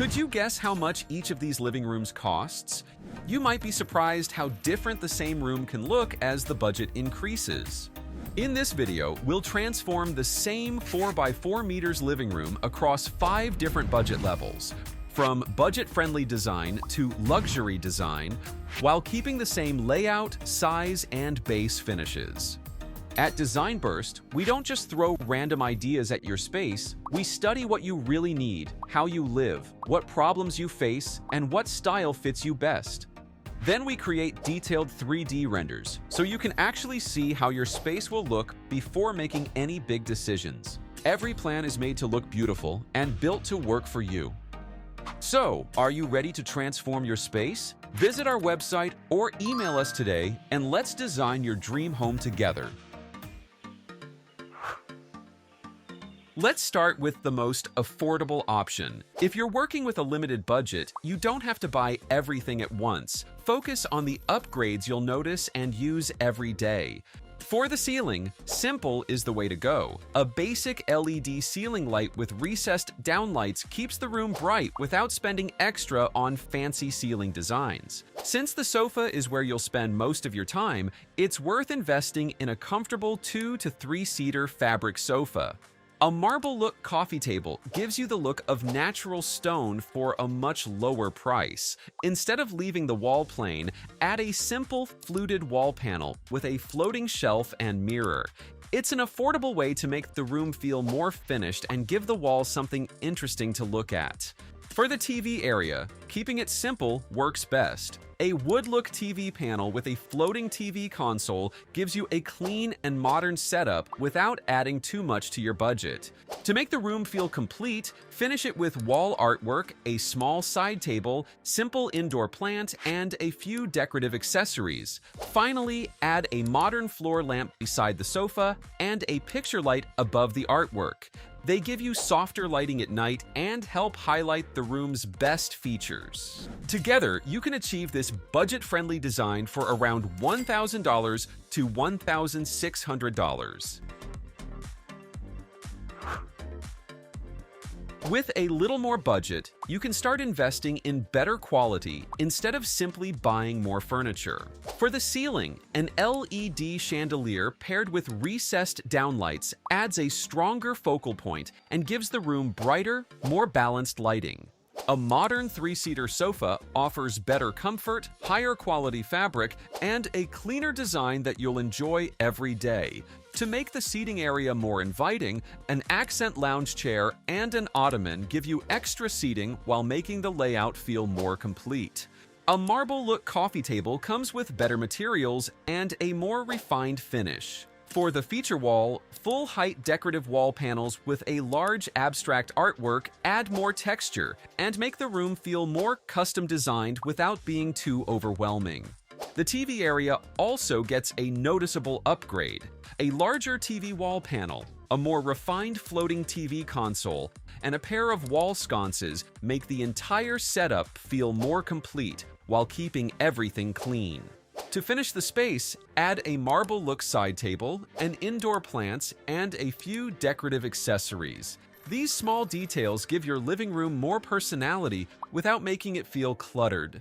Could you guess how much each of these living rooms costs? You might be surprised how different the same room can look as the budget increases. In this video, we'll transform the same 4x4 meters living room across 5 different budget levels, from budget-friendly design to luxury design, while keeping the same layout, size, and base finishes. At Design Burst, we don't just throw random ideas at your space, we study what you really need, how you live, what problems you face, and what style fits you best. Then we create detailed 3D renders, so you can actually see how your space will look before making any big decisions. Every plan is made to look beautiful and built to work for you. So, are you ready to transform your space? Visit our website or email us today and let's design your dream home together. Let's start with the most affordable option. If you're working with a limited budget, you don't have to buy everything at once. Focus on the upgrades you'll notice and use every day. For the ceiling, simple is the way to go. A basic LED ceiling light with recessed downlights keeps the room bright without spending extra on fancy ceiling designs. Since the sofa is where you'll spend most of your time, it's worth investing in a comfortable 2 to 3-seater fabric sofa. A marble-look coffee table gives you the look of natural stone for a much lower price. Instead of leaving the wall plain, add a simple fluted wall panel with a floating shelf and mirror. It's an affordable way to make the room feel more finished and give the wall something interesting to look at. For the TV area, keeping it simple works best. A wood-look TV panel with a floating TV console gives you a clean and modern setup without adding too much to your budget. To make the room feel complete, finish it with wall artwork, a small side table, simple indoor plant, and a few decorative accessories. Finally, add a modern floor lamp beside the sofa and a picture light above the artwork. They give you softer lighting at night and help highlight the room's best features. Together, you can achieve this budget-friendly design for around $1,000 to $1,600. With a little more budget, you can start investing in better quality instead of simply buying more furniture. For the ceiling, an LED chandelier paired with recessed downlights adds a stronger focal point and gives the room brighter, more balanced lighting. A modern 3-seater sofa offers better comfort, higher quality fabric, and a cleaner design that you'll enjoy every day. To make the seating area more inviting, an accent lounge chair and an ottoman give you extra seating while making the layout feel more complete. A marble-look coffee table comes with better materials and a more refined finish. For the feature wall, full-height decorative wall panels with a large abstract artwork add more texture and make the room feel more custom-designed without being too overwhelming. The TV area also gets a noticeable upgrade. A larger TV wall panel, a more refined floating TV console, and a pair of wall sconces make the entire setup feel more complete while keeping everything clean. To finish the space, add a marble-look side table, an indoor plants, and a few decorative accessories. These small details give your living room more personality without making it feel cluttered.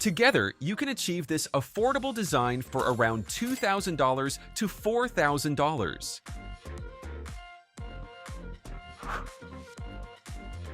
Together, you can achieve this affordable design for around $2,000 to $4,000.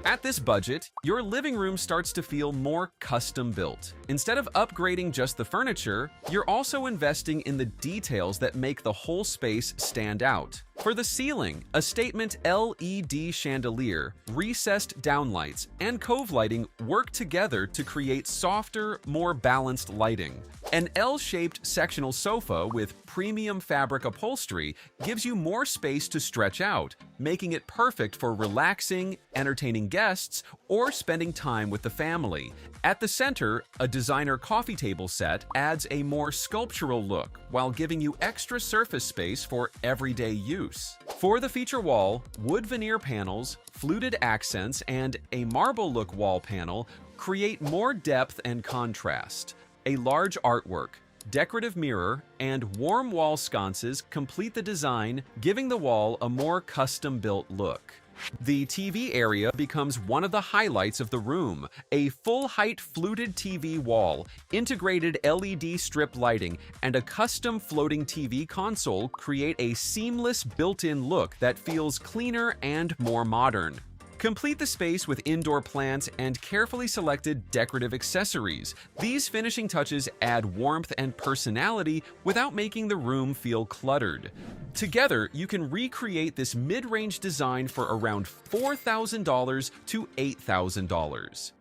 At this budget, your living room starts to feel more custom-built. Instead of upgrading just the furniture, you're also investing in the details that make the whole space stand out. For the ceiling, a statement LED chandelier, recessed downlights, and cove lighting work together to create softer, more balanced lighting. An L-shaped sectional sofa with premium fabric upholstery gives you more space to stretch out, making it perfect for relaxing, entertaining guests, or spending time with the family. At the center, a designer coffee table set adds a more sculptural look while giving you extra surface space for everyday use. For the feature wall, wood veneer panels, fluted accents, and a marble-look wall panel create more depth and contrast. A large artwork, decorative mirror, and warm wall sconces complete the design, giving the wall a more custom-built look. The TV area becomes one of the highlights of the room. A full-height fluted TV wall, integrated LED strip lighting, and a custom floating TV console create a seamless built-in look that feels cleaner and more modern. Complete the space with indoor plants and carefully selected decorative accessories. These finishing touches add warmth and personality without making the room feel cluttered. Together, you can recreate this mid-range design for around $4,000 to $8,000.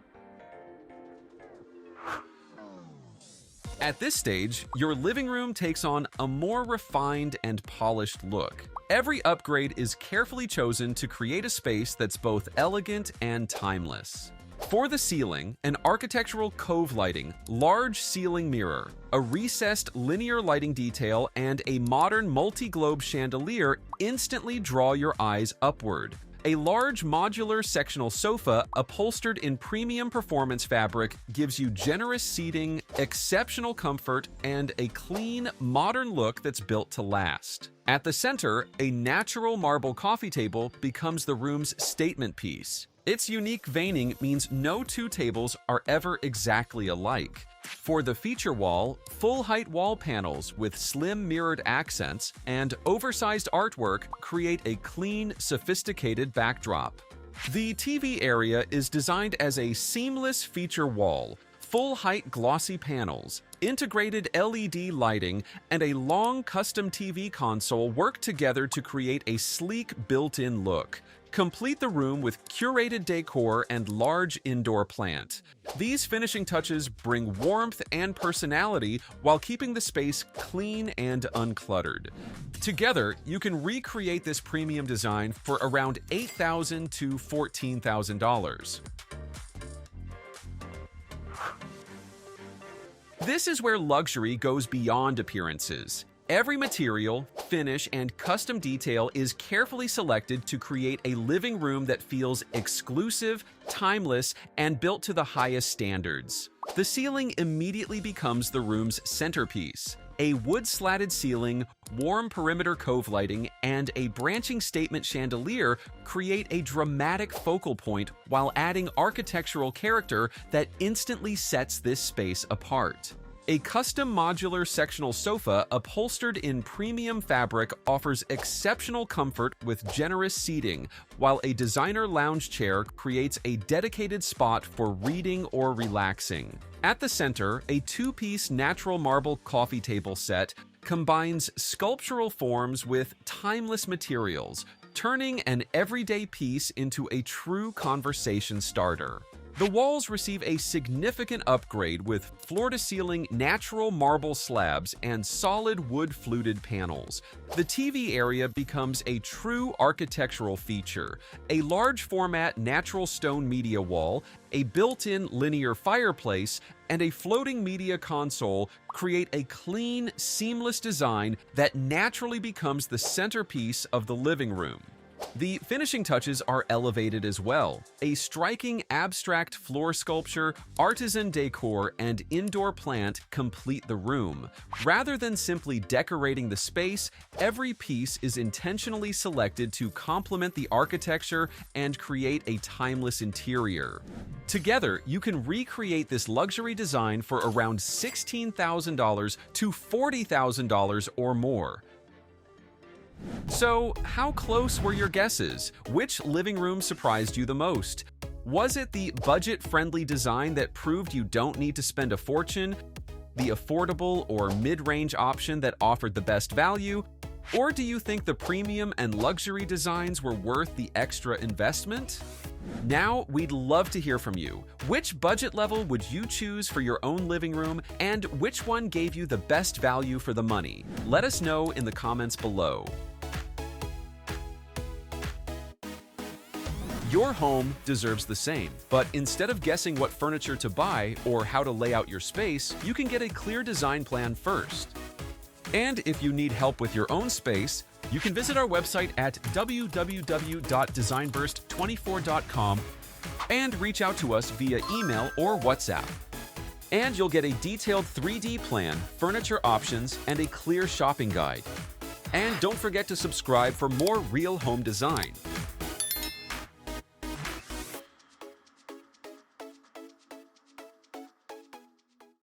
At this stage, your living room takes on a more refined and polished look. Every upgrade is carefully chosen to create a space that's both elegant and timeless. For the ceiling, an architectural cove lighting, large ceiling mirror, a recessed linear lighting detail, and a modern multi-globe chandelier instantly draw your eyes upward. A large modular sectional sofa upholstered in premium performance fabric gives you generous seating, exceptional comfort, and a clean, modern look that's built to last. At the center, a natural marble coffee table becomes the room's statement piece. Its unique veining means no two tables are ever exactly alike. For the feature wall, full-height wall panels with slim mirrored accents and oversized artwork create a clean, sophisticated backdrop. The TV area is designed as a seamless feature wall, full-height glossy panels, integrated LED lighting, and a long custom TV console work together to create a sleek built-in look. Complete the room with curated decor and large indoor plant. These finishing touches bring warmth and personality while keeping the space clean and uncluttered. Together, you can recreate this premium design for around $8,000 to $14,000. This is where luxury goes beyond appearances. Every material, finish, and custom detail is carefully selected to create a living room that feels exclusive, timeless, and built to the highest standards. The ceiling immediately becomes the room's centerpiece. A wood-slatted ceiling, warm perimeter cove lighting, and a branching statement chandelier create a dramatic focal point while adding architectural character that instantly sets this space apart. A custom modular sectional sofa upholstered in premium fabric offers exceptional comfort with generous seating, while a designer lounge chair creates a dedicated spot for reading or relaxing. At the center, a two-piece natural marble coffee table set combines sculptural forms with timeless materials, turning an everyday piece into a true conversation starter. The walls receive a significant upgrade with floor-to-ceiling natural marble slabs and solid wood fluted panels. The TV area becomes a true architectural feature. A large-format natural stone media wall, a built-in linear fireplace, and a floating media console create a clean, seamless design that naturally becomes the centerpiece of the living room. The finishing touches are elevated as well. A striking abstract floor sculpture, artisan decor, and indoor plant complete the room. Rather than simply decorating the space, every piece is intentionally selected to complement the architecture and create a timeless interior. Together, you can recreate this luxury design for around $16,000 to $40,000 or more. So, how close were your guesses? Which living room surprised you the most? Was it the budget-friendly design that proved you don't need to spend a fortune, the affordable or mid-range option that offered the best value, or do you think the premium and luxury designs were worth the extra investment? Now, we'd love to hear from you. Which budget level would you choose for your own living room, and which one gave you the best value for the money? Let us know in the comments below. Your home deserves the same, but instead of guessing what furniture to buy or how to lay out your space, you can get a clear design plan first. And if you need help with your own space, you can visit our website at www.designburst24.com and reach out to us via email or WhatsApp. And you'll get a detailed 3D plan, furniture options, and a clear shopping guide. And don't forget to subscribe for more real home design.